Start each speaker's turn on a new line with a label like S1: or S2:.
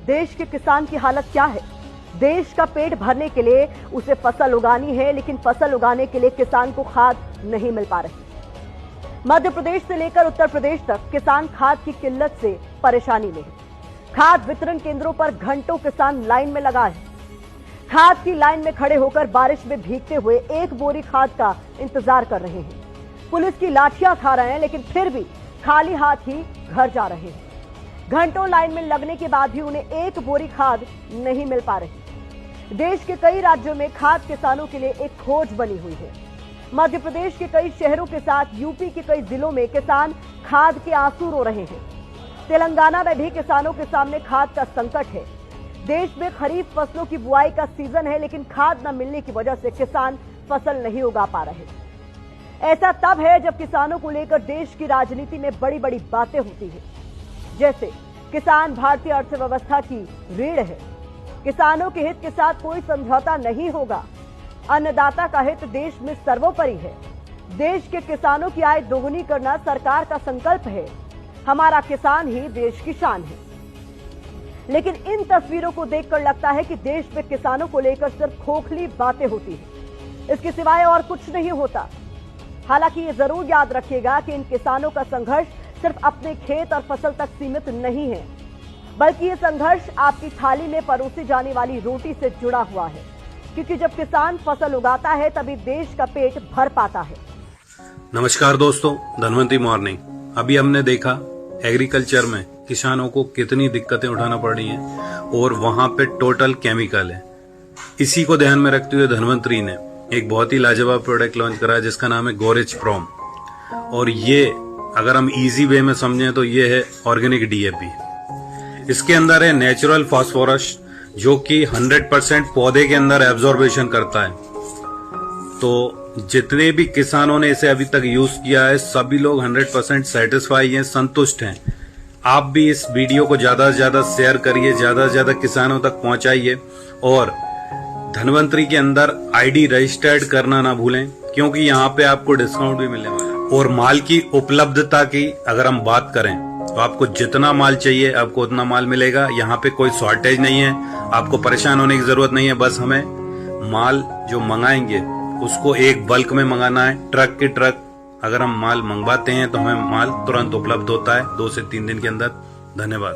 S1: देश के किसान की हालत क्या है। देश का पेट भरने के लिए उसे फसल उगानी है, लेकिन फसल उगाने के लिए किसान को खाद नहीं मिल पा रही। मध्य प्रदेश से लेकर उत्तर प्रदेश तक किसान खाद की किल्लत से परेशानी में है। खाद वितरण केंद्रों पर घंटों किसान लाइन में लगा है। खाद की लाइन में खड़े होकर बारिश में भीगते हुए एक बोरी खाद का इंतजार कर रहे हैं। पुलिस की लाठियां खा रहे हैं, लेकिन फिर भी खाली हाथ ही घर जा रहे हैं। घंटों लाइन में लगने के बाद भी उन्हें एक बोरी खाद नहीं मिल पा रही। देश के कई राज्यों में खाद किसानों के लिए एक खोज बनी हुई है। मध्य प्रदेश के कई शहरों के साथ यूपी के कई जिलों में किसान खाद के आंसू रो रहे हैं। तेलंगाना में भी किसानों के सामने खाद का संकट है। देश में खरीफ फसलों की बुआई का सीजन है, लेकिन खाद न मिलने की वजह से किसान फसल नहीं उगा पा रहे। ऐसा तब है जब किसानों को लेकर देश की राजनीति में बड़ी बड़ी बातें होती है। जैसे किसान भारतीय अर्थव्यवस्था की रीढ़ है, किसानों के हित के साथ कोई समझौता नहीं होगा, अन्नदाता का हित देश में सर्वोपरि है, देश के किसानों की आय दोगुनी करना सरकार का संकल्प है, हमारा किसान ही देश की शान है। लेकिन इन तस्वीरों को देखकर लगता है कि देश में किसानों को लेकर सिर्फ खोखली बातें होती है, इसके सिवाय और कुछ नहीं होता। हालांकि ये जरूर याद रखिएगा कि इन किसानों का संघर्ष सिर्फ अपने खेत और फसल तक सीमित नहीं है, बल्कि ये संघर्ष आपकी थाली में परोसी जाने वाली रोटी से जुड़ा हुआ है। क्योंकि जब किसान फसल उगाता है तभी देश का पेट भर पाता है।
S2: नमस्कार दोस्तों, धनवंतरी मॉर्निंग। अभी हमने देखा एग्रीकल्चर में किसानों को कितनी दिक्कतें उठाना पड़ रही हैं और वहां पे टोटल केमिकल है। इसी को ध्यान में रखते हुए धनवंतरी ने एक बहुत ही लाजवाब प्रोडक्ट लॉन्च करा जिसका नाम है गोरिच प्रोम। और ये अगर हम इजी वे में समझें तो ये है ऑर्गेनिक डीएपी। इसके अंदर है नेचुरल फास्फोरस जो कि 100% पौधे के अंदर एब्जॉर्बेशन करता है। तो जितने भी किसानों ने इसे अभी तक यूज किया है सभी लोग 100% सेटिस्फाई हैं, संतुष्ट हैं। आप भी इस वीडियो को ज्यादा से ज्यादा शेयर करिए, ज्यादा से ज्यादा किसानों तक पहुंचाइए और धनवंतरी के अंदर आईडी रजिस्टर्ड करना ना भूलें, क्योंकि यहाँ पे आपको डिस्काउंट भी मिलने वाला है। और माल की उपलब्धता की अगर हम बात करें तो आपको जितना माल चाहिए आपको उतना माल मिलेगा। यहाँ पे कोई शॉर्टेज नहीं है, आपको परेशान होने की जरूरत नहीं है। बस हमें माल जो मंगाएंगे उसको एक बल्क में मंगाना है, ट्रक के ट्रक। अगर हम माल मंगवाते हैं तो हमें माल तुरंत उपलब्ध होता है 2 से 3 दिन के अंदर। धन्यवाद।